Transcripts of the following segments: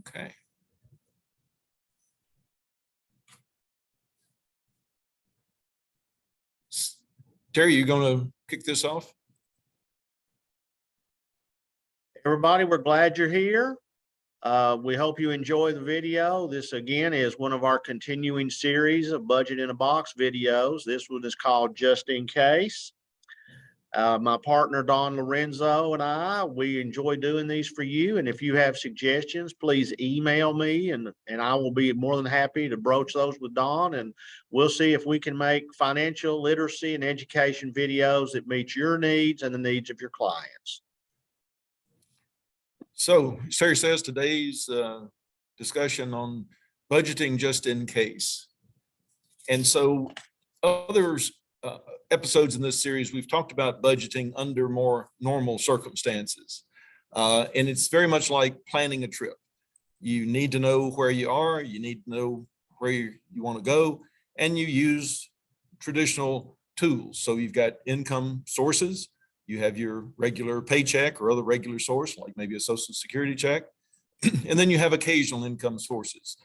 Okay. Terry, you going to kick this off? Everybody, we're glad you're here. We hope you enjoy the video. This again is one of our continuing series of Budget in a Box videos. This one is called Just in Case. My partner, Don Lorenzo, and we enjoy doing these for you. And if you have suggestions, please email me and I will be more than happy to broach those with Don. And we'll see if we can make financial literacy and education videos that meet your needs and the needs of your clients. So, as Terry says, today's discussion on budgeting just in case. And so others episodes in this series, we've talked about budgeting under more normal circumstances. And it's very much like planning a trip. You need to know where you are, you need to know where you want to go, and you use traditional tools. So you've got income sources, you have your regular paycheck or other regular source, like maybe a Social Security check, and then you have occasional income sources.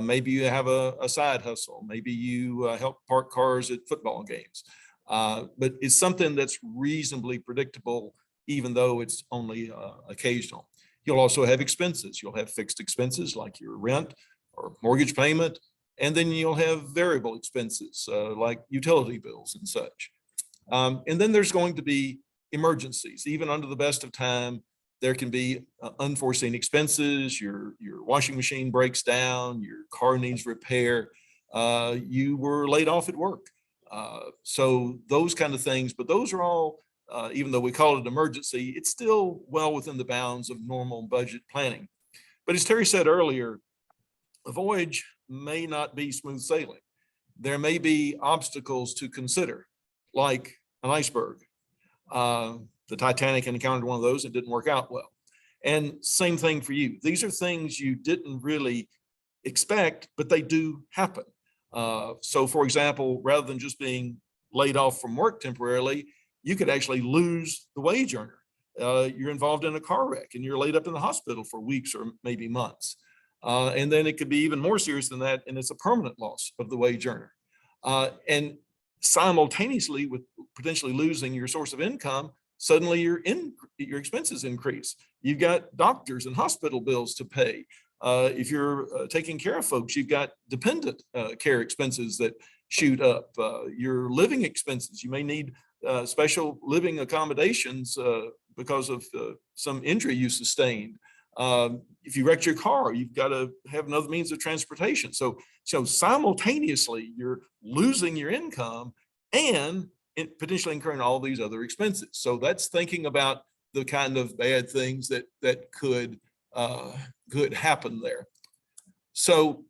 Maybe you have a side hustle. Maybe you help park cars at football games. But it's something that's reasonably predictable, even though it's only occasional. You'll also have expenses. You'll have fixed expenses like your rent or mortgage payment. And then you'll have variable expenses like utility bills and such. And then there's going to be emergencies. Even under the best of time, there can be unforeseen expenses. Your washing machine breaks down, your car needs repair, you were laid off at work. So those kind of things, but those are all, even though we call it emergency, it's still well within the bounds of normal budget planning. But as Terry said earlier, a voyage may not be smooth sailing. There may be obstacles to consider, like an iceberg. The Titanic encountered one of those. It didn't work out well. And same thing for you. These are things you didn't really expect, but they do happen. So for example, rather than just being laid off from work temporarily, you could actually lose the wage earner. You're involved in a car wreck and you're laid up in the hospital for weeks or maybe months. And then it could be even more serious than that, and it's a permanent loss of the wage earner. And simultaneously with potentially losing your source of income, suddenly your expenses increase. You've got doctors and hospital bills to pay. If you're taking care of folks, you've got dependent care expenses that shoot up. Your living expenses, you may need special living accommodations because of some injury you sustained. If you wrecked your car, you've got to have another means of transportation. So simultaneously, you're losing your income and potentially incurring all these other expenses. So that's thinking about the kind of bad things that could happen there. So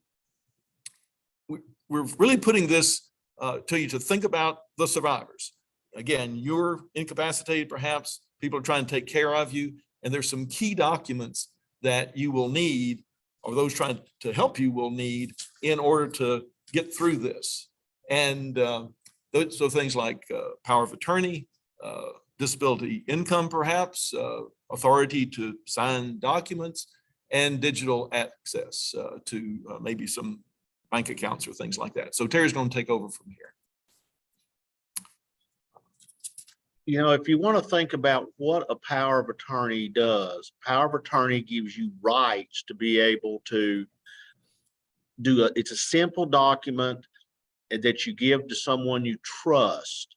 we're really putting this to you to think about the survivors. Again, you're incapacitated, perhaps people are trying to take care of you, and there's some key documents that you will need, or those trying to help you will need, in order to get through this. And so things like power of attorney, disability income, perhaps, authority to sign documents, and digital access to maybe some bank accounts or things like that. So Terry's going to take over from here. You know, if you want to think about what a power of attorney does, power of attorney gives you rights to be able to do it's a simple document that you give to someone you trust.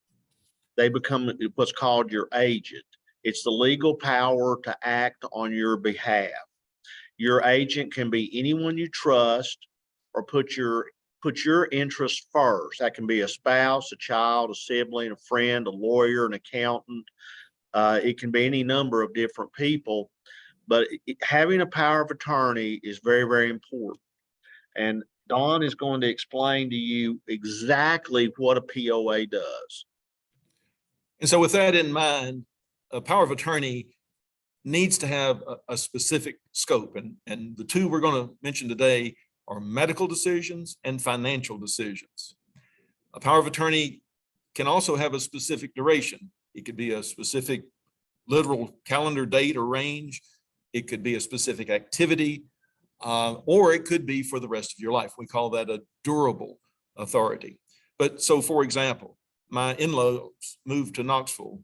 They become what's called your agent. It's the legal power to act on your behalf. Your agent can be anyone you trust, or put your interest first. That can be a spouse, a child, a sibling, a friend, a lawyer, an accountant. It can be any number of different people, but having a power of attorney is very, very important. And Don is going to explain to you exactly what a POA does. And so with that in mind, a power of attorney needs to have a specific scope. And the two we're going to mention today are medical decisions and financial decisions. A power of attorney can also have a specific duration. It could be a specific literal calendar date or range. It could be a specific activity. or it could be for the rest of your life. We call that a durable authority. But so, for example, my in-laws moved to Knoxville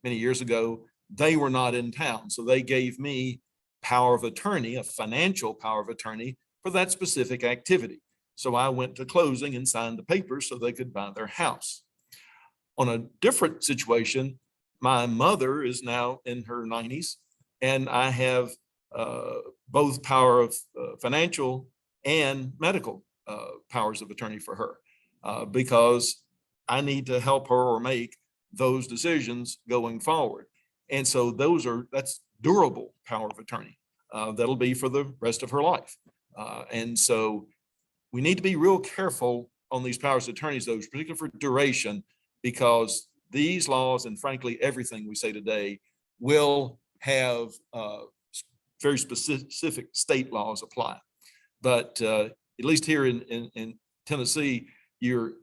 many years ago. They were not in town, so they gave me power of attorney, a financial power of attorney for that specific activity. So I went to closing and signed the papers so they could buy their house. On a different situation, my mother is now in her 90s, and I have both power of financial and medical powers of attorney for her because I need to help her or make those decisions going forward. And so that's durable power of attorney. That'll be for the rest of her life. And so we need to be real careful on these powers of attorneys, those particularly for duration, because these laws, and frankly, everything we say today, will have very specific state laws apply. But at least here in Tennessee, you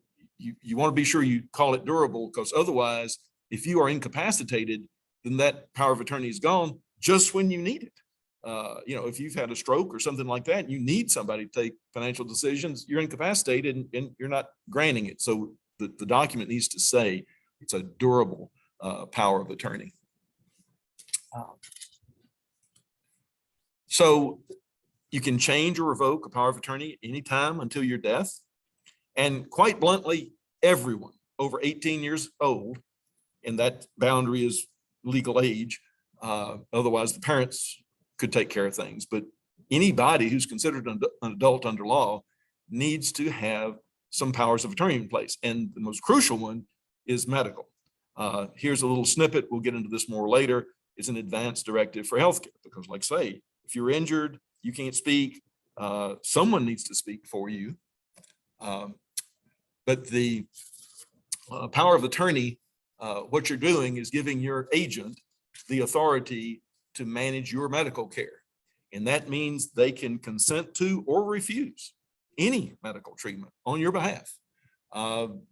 want to be sure you call it durable, because otherwise, if you are incapacitated, then that power of attorney is gone just when you need it. If you've had a stroke or something like that, you need somebody to take financial decisions, you're incapacitated and you're not granting it. So the document needs to say it's a durable power of attorney. So you can change or revoke a power of attorney anytime until your death. And quite bluntly, everyone over 18 years old, and that boundary is legal age, otherwise the parents could take care of things. But anybody who's considered an adult under law needs to have some powers of attorney in place. And the most crucial one is medical. Here's a little snippet. We'll get into this more later. It's an advance directive for healthcare, because like say, if you're injured, you can't speak, someone needs to speak for you. But the power of attorney, what you're doing is giving your agent the authority to manage your medical care. And that means they can consent to or refuse any medical treatment on your behalf.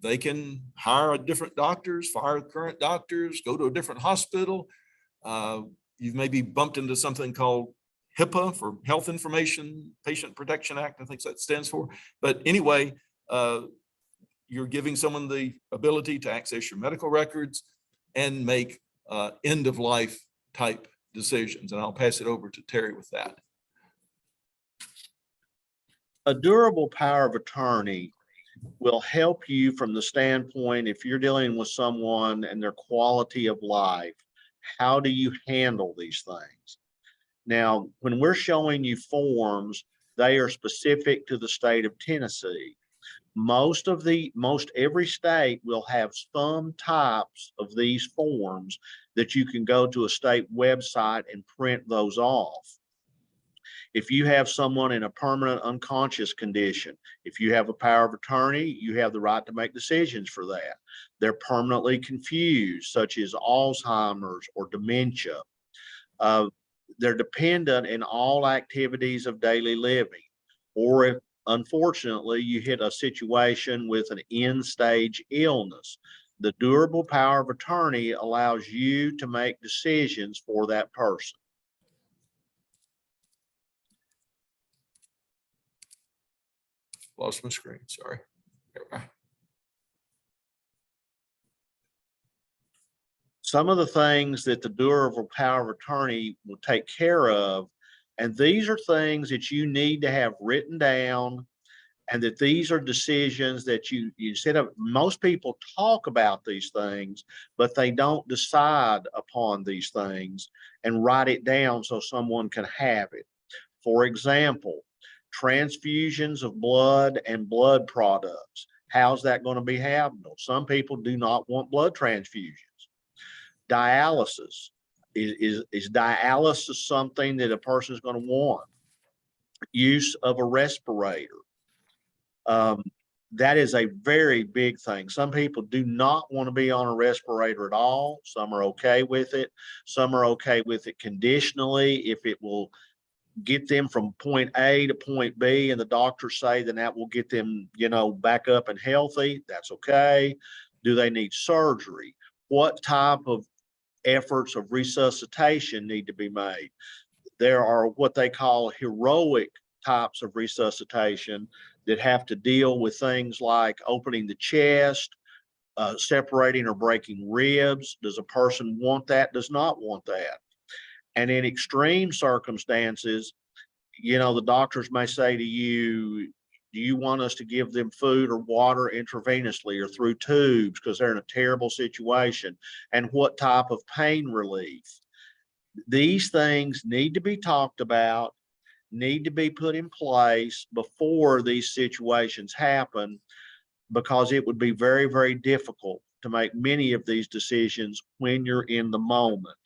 They can hire different doctors, fire current doctors, go to a different hospital. You've maybe bumped into something called HIPAA, for Health Information Patient Protection Act, I think that stands for. But anyway, you're giving someone the ability to access your medical records and make end of life type decisions. And I'll pass it over to Terry with that. A durable power of attorney will help you from the standpoint, if you're dealing with someone and their quality of life, how do you handle these things? Now, when we're showing you forms, they are specific to the state of Tennessee. Most every state will have some types of these forms that you can go to a state website and print those off. If you have someone in a permanent unconscious condition, if you have a power of attorney, you have the right to make decisions for that. They're permanently confused, such as Alzheimer's or dementia. They're dependent in all activities of daily living. Or if, unfortunately, you hit a situation with an end-stage illness, the durable power of attorney allows you to make decisions for that person. Lost my screen, sorry. Some of the things that the durable power of attorney will take care of, and these are things that you need to have written down, and that these are decisions that you instead of, most people talk about these things, but they don't decide upon these things and write it down so someone can have it. For example, transfusions of blood and blood products. How's that going to be handled? Some people do not want blood transfusions. Dialysis. Is dialysis something that a person is going to want? Use of a respirator. That is a very big thing. Some people do not want to be on a respirator at all. Some are okay with it. Some are okay with it conditionally if it will get them from point A to point B, and the doctors say then that will get them, back up and healthy. That's okay. Do they need surgery? What type of efforts of resuscitation need to be made? There are what they call heroic types of resuscitation that have to deal with things like opening the chest, separating or breaking ribs. Does a person want that? Does not want that? And in extreme circumstances, the doctors may say to you, do you want us to give them food or water intravenously or through tubes because they're in a terrible situation? And what type of pain relief? These things need to be talked about, need to be put in place before these situations happen, because it would be very, very difficult to make many of these decisions when you're in the moment.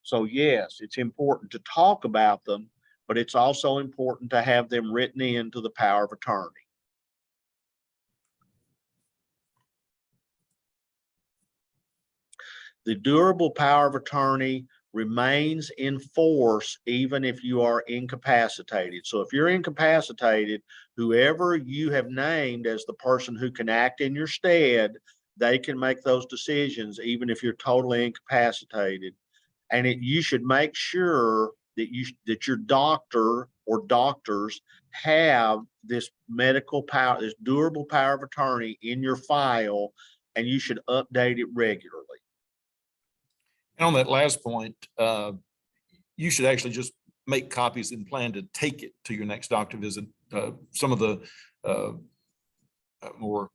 So yes, it's important to talk about them, but it's also important to have them written into the power of attorney. The durable power of attorney remains in force even if you are incapacitated. So if you're incapacitated, whoever you have named as the person who can act in your stead, they can make those decisions even if you're totally incapacitated. And you should make sure that your doctor or doctors have this medical power, this durable power of attorney in your file, and you should update it regularly. And on that last point, you should actually just make copies and plan to take it to your next doctor visit. Some of the more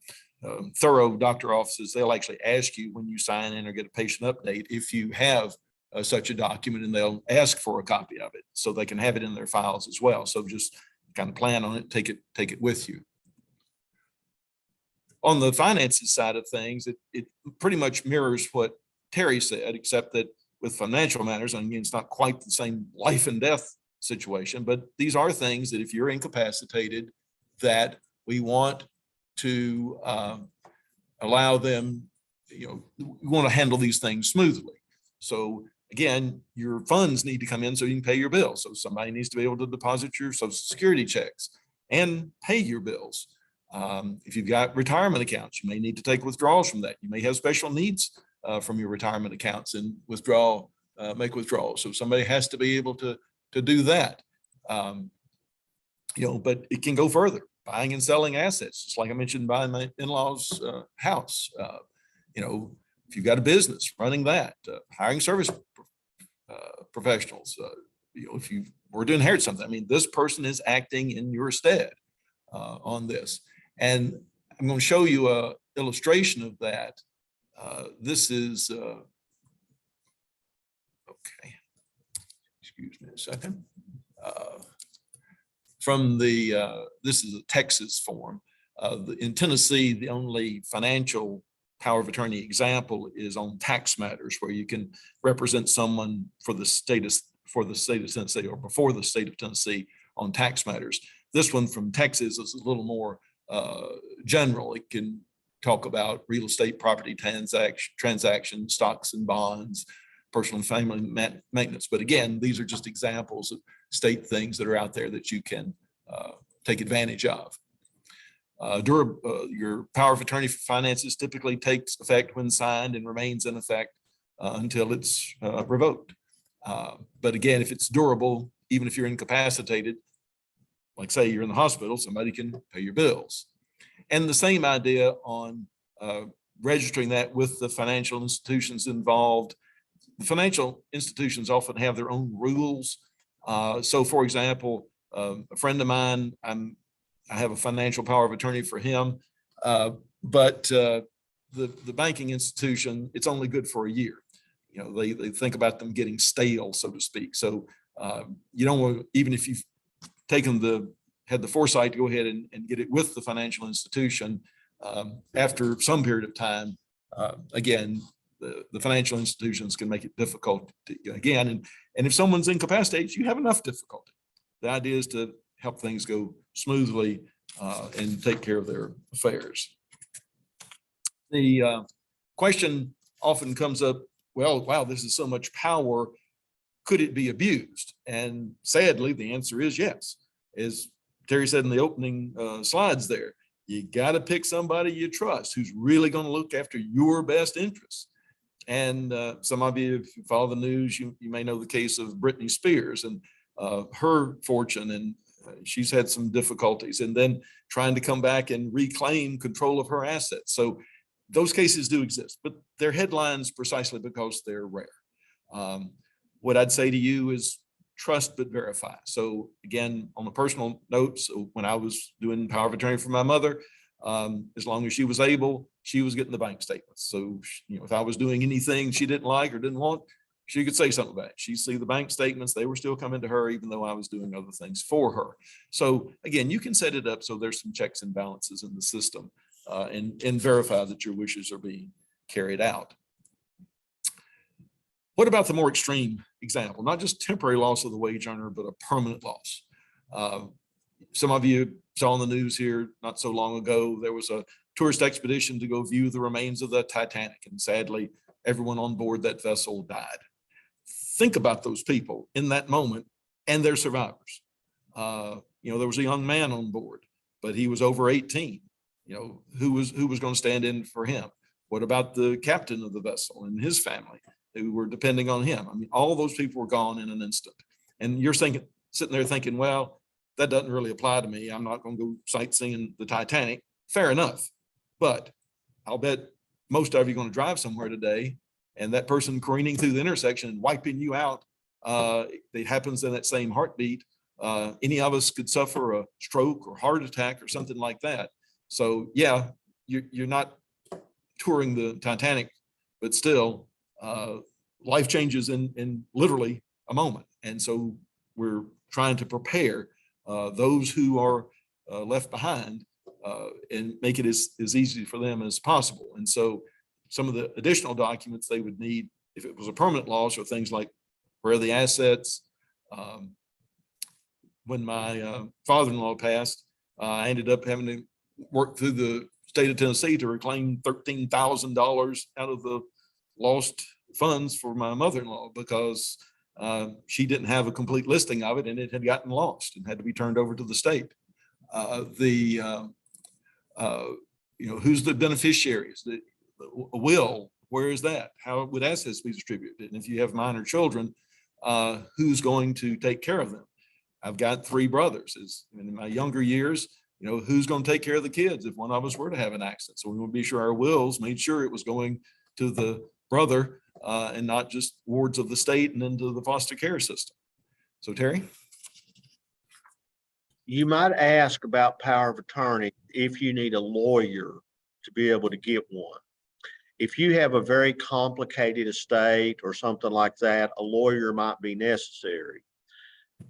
thorough doctor offices, they'll actually ask you when you sign in or get a patient update if you have such a document, and they'll ask for a copy of it so they can have it in their files as well. So just kind of plan on it, take it with you. On the finances side of things, it pretty much mirrors what Terry said, except that with financial matters, and again, it's not quite the same life and death situation, but these are things that if you're incapacitated, that we want to allow them, we want to handle these things smoothly. So again, your funds need to come in so you can pay your bills. So somebody needs to be able to deposit your Social Security checks and pay your bills. If you've got retirement accounts, you may need to take withdrawals from that. You may have special needs from your retirement accounts and make withdrawals. So somebody has to be able to do that. But it can go further, buying and selling assets. Just like I mentioned, buying my in-laws' house. If you've got a business, running that, hiring service professionals. If you were to inherit something, this person is acting in your stead on this. And I'm going to show you an illustration of that. This is, okay, excuse me a second. This is a Texas form. In Tennessee, the only financial power of attorney example is on tax matters, where you can represent someone for the state of Tennessee or before the state of Tennessee on tax matters. This one from Texas is a little more general. It can talk about real estate property transactions, stocks and bonds, personal and family maintenance. But again, these are just examples of state things that are out there that you can take advantage of. Your power of attorney for finances typically takes effect when signed and remains in effect until it's revoked. But again, if it's durable, even if you're incapacitated, like say you're in the hospital, somebody can pay your bills. And the same idea on registering that with the financial institutions involved. The financial institutions often have their own rules. So for example, a friend of mine, I have a financial power of attorney for him, but the banking institution, it's only good for a year. They think about them getting stale, so to speak. So you don't want, even if you've had the foresight to go ahead and get it with the financial institution, after some period of time, again, the financial institutions can make it difficult again. And if someone's incapacitated, you have enough difficulty. The idea is to help things go smoothly and take care of their affairs. The question often comes up, well, wow, this is so much power. Could it be abused? And sadly, the answer is yes. As Terry said in the opening slides there, you got to pick somebody you trust who's really going to look after your best interests. And some of you, if you follow the news, you may know the case of Britney Spears and her fortune and she's had some difficulties, and then trying to come back and reclaim control of her assets. So those cases do exist, but they're headlines precisely because they're rare. What I'd say to you is trust but verify. So again, on a personal note, so when I was doing power of attorney for my mother, as long as she was able, she was getting the bank statements. So, if I was doing anything she didn't like or didn't want, she could say something about it. She'd see the bank statements. They were still coming to her, even though I was doing other things for her. So again, you can set it up so there's some checks and balances in the system, and verify that your wishes are being carried out. What about the more extreme example? Not just temporary loss of the wage earner, but a permanent loss. Some of you saw on the news here not so long ago, there was a tourist expedition to go view the remains of the Titanic, and sadly, everyone on board that vessel died. Think about those people in that moment and their survivors. There was a young man on board, but he was over 18. Who was going to stand in for him? What about the captain of the vessel and his family who were depending on him? I mean, all those people were gone in an instant. And you're sitting there thinking, well, that doesn't really apply to me. I'm not going to go sightseeing the Titanic. Fair enough. But I'll bet most of you are going to drive somewhere today, and that person careening through the intersection and wiping you out, it happens in that same heartbeat. Any of us could suffer a stroke or heart attack or something like that. So yeah, you're not touring the Titanic, but still, life changes in literally a moment. And so we're trying to prepare those who are left behind and make it as easy for them as possible. And so some of the additional documents they would need if it was a permanent loss are things like where are the assets. When my father-in-law passed, I ended up having to work through the state of Tennessee to reclaim $13,000 out of the lost funds for my mother-in-law because she didn't have a complete listing of it, and it had gotten lost and had to be turned over to the state. Who's the beneficiaries? A will, where is that? How would assets be distributed? And if you have minor children, who's going to take care of them? I've got 3 brothers. In my younger years, who's going to take care of the kids if one of us were to have an accident? So we want to be sure our wills made sure it was going to the brother and not just wards of the state and into the foster care system. So Terry? You might ask about power of attorney if you need a lawyer to be able to get one. If you have a very complicated estate or something like that, a lawyer might be necessary.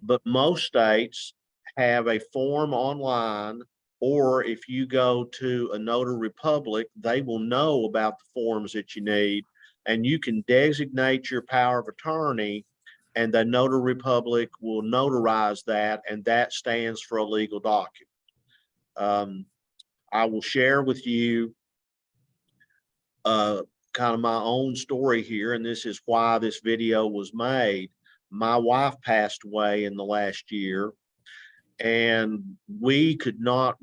But most states have a form online, or if you go to a notary public, they will know about the forms that you need, and you can designate your power of attorney, and the notary public will notarize that, and that stands for a legal document. I will share with you kind of my own story here, and this is why this video was made. My wife passed away in the last year, and we had not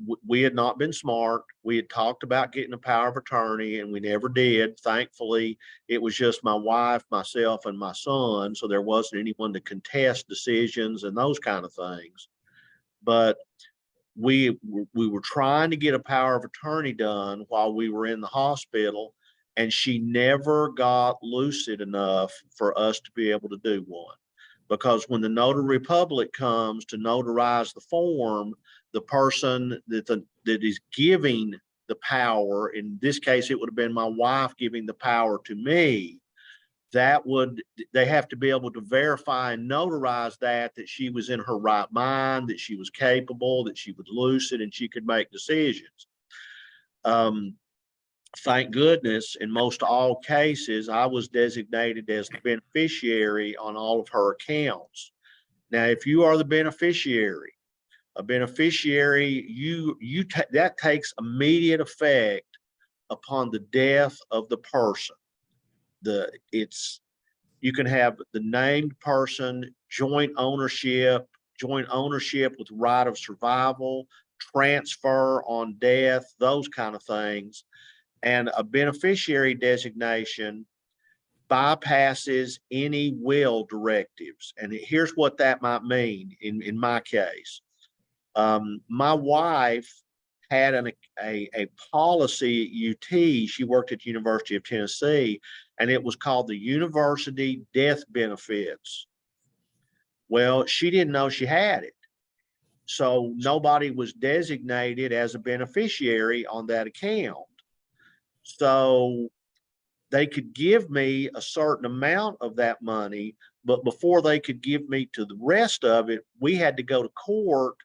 been smart. We had talked about getting a power of attorney, and we never did. Thankfully, it was just my wife, myself, and my son, so there wasn't anyone to contest decisions and those kind of things. But we were trying to get a power of attorney done while we were in the hospital, and she never got lucid enough for us to be able to do one. Because when the notary public comes to notarize the form, the person that is giving the power, in this case, it would have been my wife giving the power to me, they have to be able to verify and notarize that she was in her right mind, that she was capable, that she was lucid, and she could make decisions. Thank goodness, in most all cases, I was designated as the beneficiary on all of her accounts. Now, if you are the beneficiary, a beneficiary, that takes immediate effect upon the death of the person. You can have the named person, joint ownership with right of survival, transfer on death, those kind of things. And a beneficiary designation bypasses any will directives. And here's what that might mean in my case. My wife had a policy at UT. She worked at the University of Tennessee, and it was called the University Death Benefits. Well, she didn't know she had it. So nobody was designated as a beneficiary on that account. So they could give me a certain amount of that money, but before they could give me to the rest of it, we had to go to court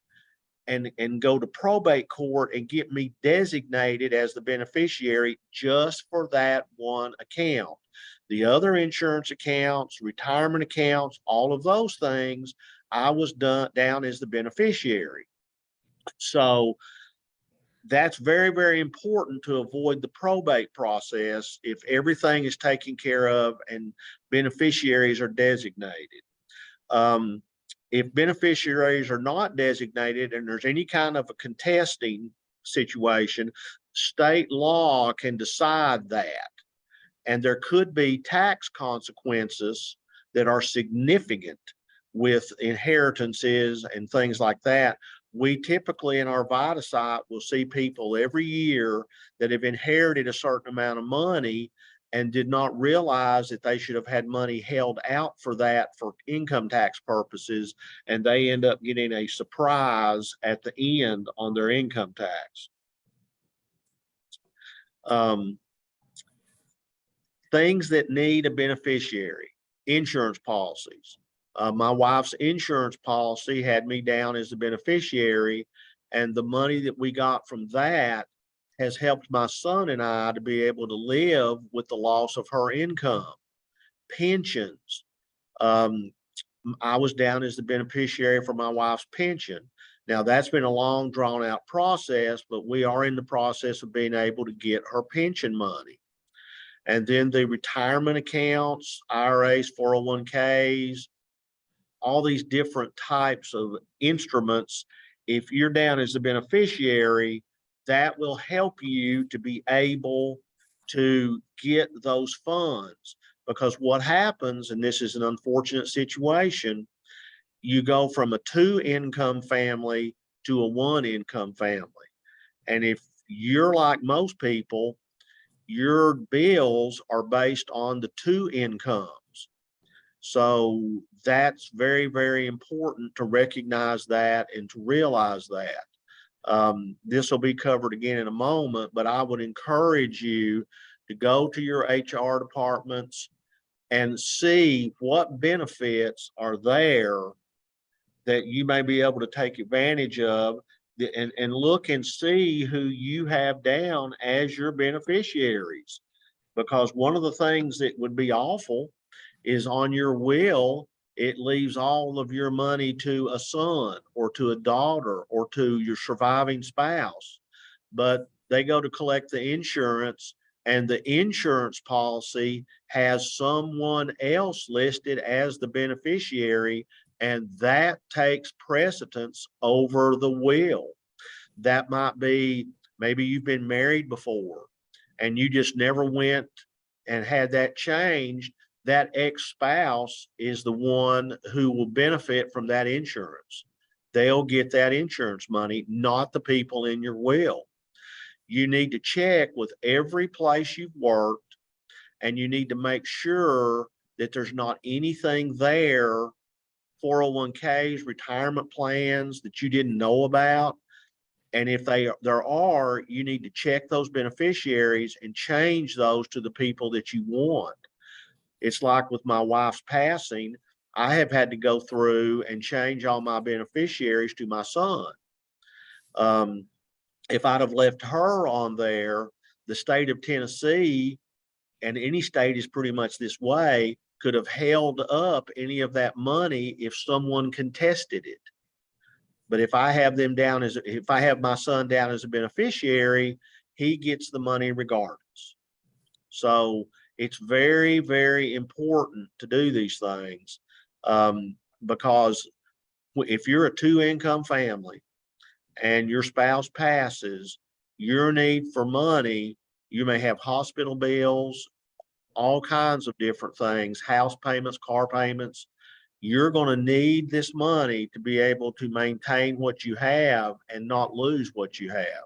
and go to probate court and get me designated as the beneficiary just for that one account. The other insurance accounts, retirement accounts, all of those things, I was down as the beneficiary. So that's very, very important to avoid the probate process if everything is taken care of and beneficiaries are designated. If beneficiaries are not designated and there's any kind of a contesting situation, state law can decide that. And there could be tax consequences that are significant with inheritances and things like that. We typically in our VITA site will see people every year that have inherited a certain amount of money and did not realize that they should have had money held out for that for income tax purposes, and they end up getting a surprise at the end on their income tax. Things that need a beneficiary, insurance policies. My wife's insurance policy had me down as a beneficiary, and the money that we got from that has helped my son and I to be able to live with the loss of her income. Pensions. I was down as the beneficiary for my wife's pension. Now that's been a long drawn out process, but we are in the process of being able to get her pension money. And then the retirement accounts, IRAs, 401ks, all these different types of instruments. If you're down as a beneficiary, that will help you to be able to get those funds. Because what happens, and this is an unfortunate situation, you go from a 2-income family to a 1-income family. And if you're like most people, your bills are based on the 2 incomes. So that's very, very important to recognize that and to realize that. This will be covered again in a moment, but I would encourage you to go to your HR departments and see what benefits are there that you may be able to take advantage of, and look and see who you have down as your beneficiaries. Because one of the things that would be awful is on your will, it leaves all of your money to a son or to a daughter or to your surviving spouse. But they go to collect the insurance, and the insurance policy has someone else listed as the beneficiary, and that takes precedence over the will. That might be, maybe you've been married before and you just never went and had that changed. That ex-spouse is the one who will benefit from that insurance. They'll get that insurance money, not the people in your will. You need to check with every place you've worked, and you need to make sure that there's not anything there, 401ks, retirement plans that you didn't know about. And if there are, you need to check those beneficiaries and change those to the people that you want. It's like with my wife's passing, I have had to go through and change all my beneficiaries to my son. If I'd have left her on there, the state of Tennessee, and any state is pretty much this way, could have held up any of that money if someone contested it. But if I have them down as, if I have my son down as a beneficiary, he gets the money regardless. So it's very, very important to do these things, because if you're a 2-income family and your spouse passes, your need for money, you may have hospital bills, all kinds of different things, house payments, car payments. you're going to need this money to be able to maintain what you have and not lose what you have.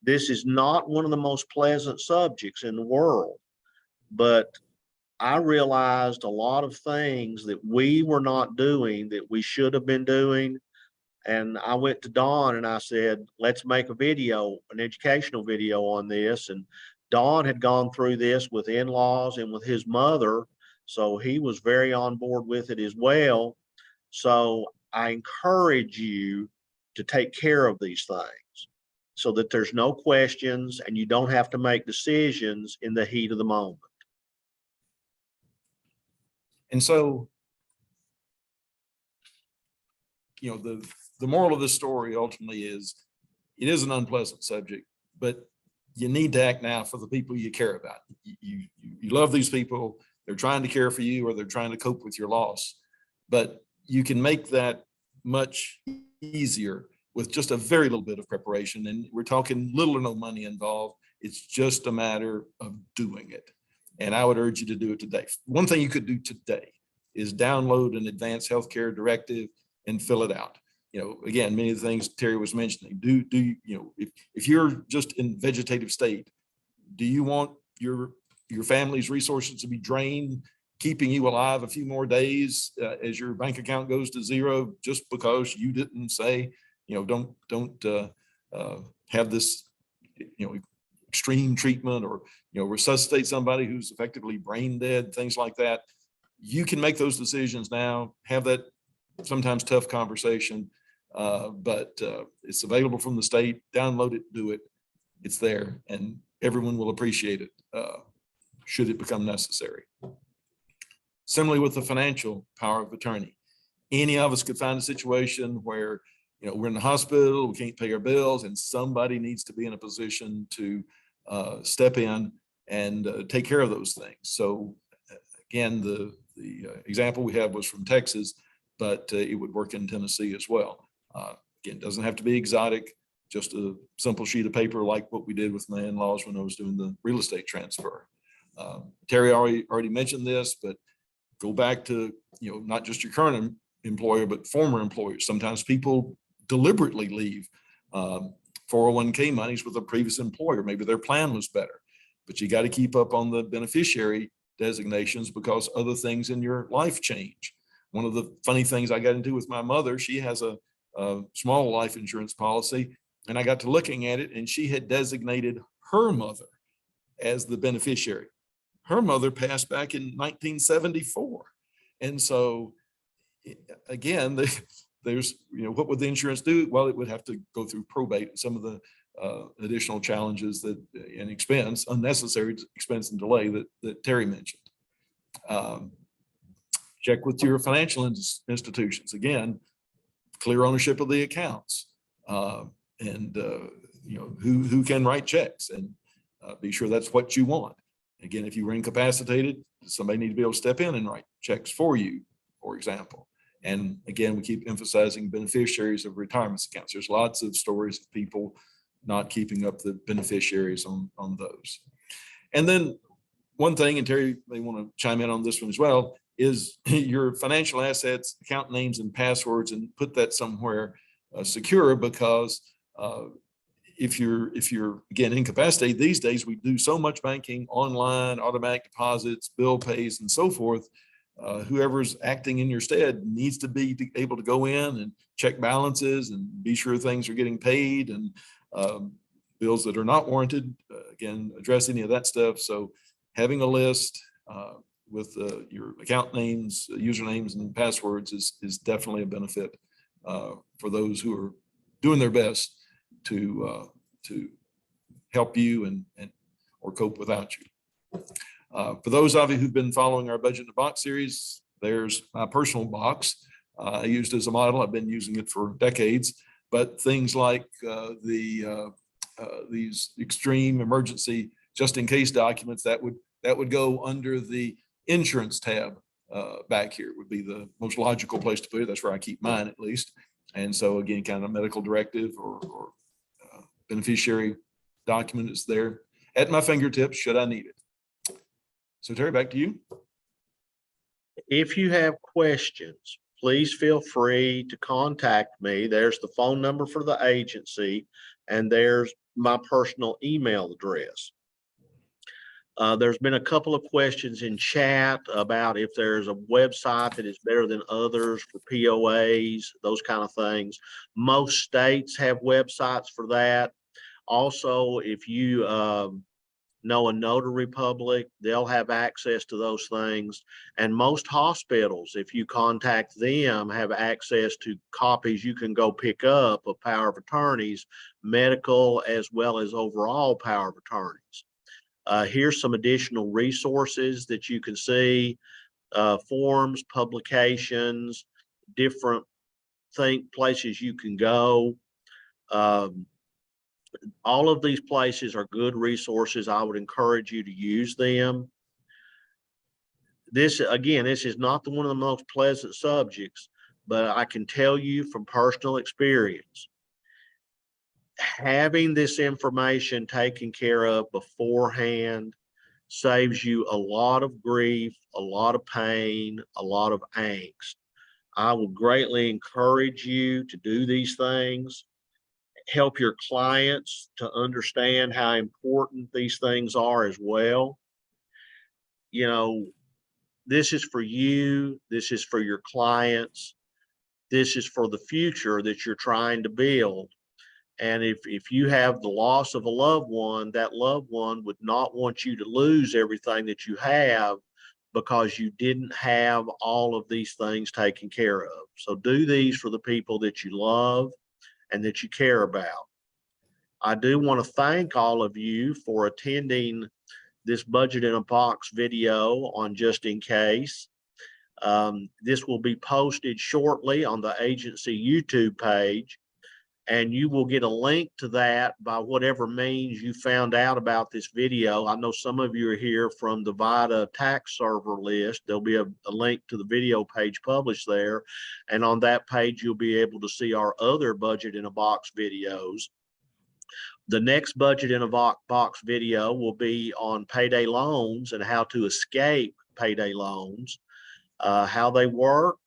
This is not one of the most pleasant subjects in the world, but I realized a lot of things that we were not doing that we should have been doing. And I went to Don and I said, let's make a video, an educational video on this. And Don had gone through this with in-laws and with his mother, so he was very on board with it as well. So I encourage you to take care of these things so that there's no questions and you don't have to make decisions in the heat of the moment. And so, you know, the moral of the story ultimately is it is an unpleasant subject, but you need to act now for the people you care about. You love these people. They're trying to care for you, or they're trying to cope with your loss, but you can make that much easier with just a very little bit of preparation. And we're talking little or no money involved. It's just a matter of doing it. And I would urge you to do it today. One thing you could do today is download an advanced healthcare directive and fill it out. You know, again, many of the things Terry was mentioning, you know, if you're just in vegetative state, do you want your family's resources to be drained, keeping you alive a few more days as your bank account goes to zero, just because you didn't say, you know, don't have this, you know, extreme treatment, or, you know, resuscitate somebody who's effectively brain dead, things like that. You can make those decisions now, have that sometimes tough conversation, but it's available from the state. Download it, do it. It's there, and everyone will appreciate it should it become necessary. Similarly with the financial power of attorney, any of us could find a situation where, you know, we're in the hospital, we can't pay our bills, and somebody needs to be in a position to step in and take care of those things. So again, the example we had was from Texas, but it would work in Tennessee as well. Again, it doesn't have to be exotic, just a simple sheet of paper like what we did with my in-laws when I was doing the real estate transfer. Terry already mentioned this, but go back to, you know, not just your current employer, but former employers. Sometimes people deliberately leave 401k monies with a previous employer. Maybe their plan was better, but you got to keep up on the beneficiary designations because other things in your life change. One of the funny things I got into with my mother, she has a small life insurance policy, and I got to looking at it, and she had designated her mother as the beneficiary. Her mother passed back in 1974. And so again, there's, you know, what would the insurance do? Well, it would have to go through probate and some of the additional challenges that and expense, unnecessary expense and delay that Terry mentioned. Check with your financial institutions. Again, clear ownership of the accounts, and you know, who can write checks, and be sure that's what you want. Again, if you were incapacitated, somebody need to be able to step in and write checks for you, for example. And again, we keep emphasizing beneficiaries of retirement accounts. There's lots of stories of people not keeping up the beneficiaries on those. And then one thing, and Terry may want to chime in on this one as well, is your financial assets, account names and passwords, and put that somewhere secure, because if you're again incapacitated these days, we do so much banking online, automatic deposits, bill pays, and so forth. Whoever's acting in your stead needs to be able to go in and check balances and be sure things are getting paid, and bills that are not warranted, again, address any of that stuff. So having a list with your account names, usernames, and passwords is definitely a benefit for those who are doing their best to help you and or cope without you. For those of you who've been following our Budget in a Box series, there's my personal box. I used as a model. I've been using it for decades, but things like these extreme emergency just in case documents that would go under the insurance tab back here would be the most logical place to put it. That's where I keep mine, at least. And so again, kind of medical directive or beneficiary document is there at my fingertips should I need it. So Terry, back to you. If you have questions, please feel free to contact me. There's the phone number for the agency, and there's my personal email address. There's been a couple of questions in chat about if there's a website that is better than others for POAs, those kind of things. Most states have websites for that. Also, if you know a notary public, they'll have access to those things. And most hospitals, if you contact them, have access to copies you can go pick up of power of attorneys, medical as well as overall power of attorneys. Here's some additional resources that you can see, forms, publications, different places you can go. All of these places are good resources. I would encourage you to use them. This, again, this is not one of the most pleasant subjects, but I can tell you from personal experience, having this information taken care of beforehand saves you a lot of grief, a lot of pain, a lot of angst. I would greatly encourage you to do these things. Help your clients to understand how important these things are as well. You know, this is for you. This is for your clients. This is for the future that you're trying to build. And if you have the loss of a loved one, that loved one would not want you to lose everything that you have because you didn't have all of these things taken care of. So do these for the people that you love and that you care about. I do want to thank all of you for attending this Budget in a Box video on Just in Case. This will be posted shortly on the agency YouTube page, and you will get a link to that by whatever means you found out about this video. I know some of you are here from the VITA tax server list. There'll be a link to the video page published there. And on that page, you'll be able to see our other Budget in a Box videos. The next Budget in a Box video will be on payday loans and how to escape payday loans, how they work,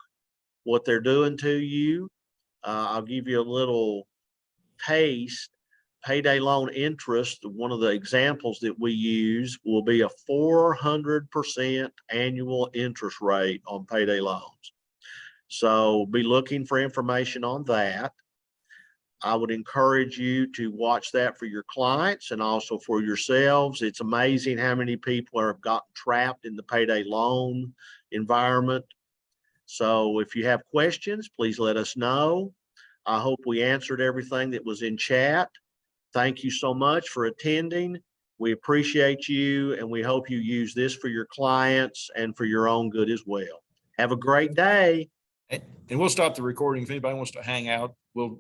what they're doing to you. I'll give you a little taste. Payday loan interest, one of the examples that we use, will be a 400% annual interest rate on payday loans. So be looking for information on that. I would encourage you to watch that for your clients and also for yourselves. It's amazing how many people have gotten trapped in the payday loan environment. So if you have questions, please let us know. I hope we answered everything that was in chat. Thank you so much for attending. We appreciate you, and we hope you use this for your clients and for your own good as well. Have a great day. And we'll stop the recording. If anybody wants to hang out, we'll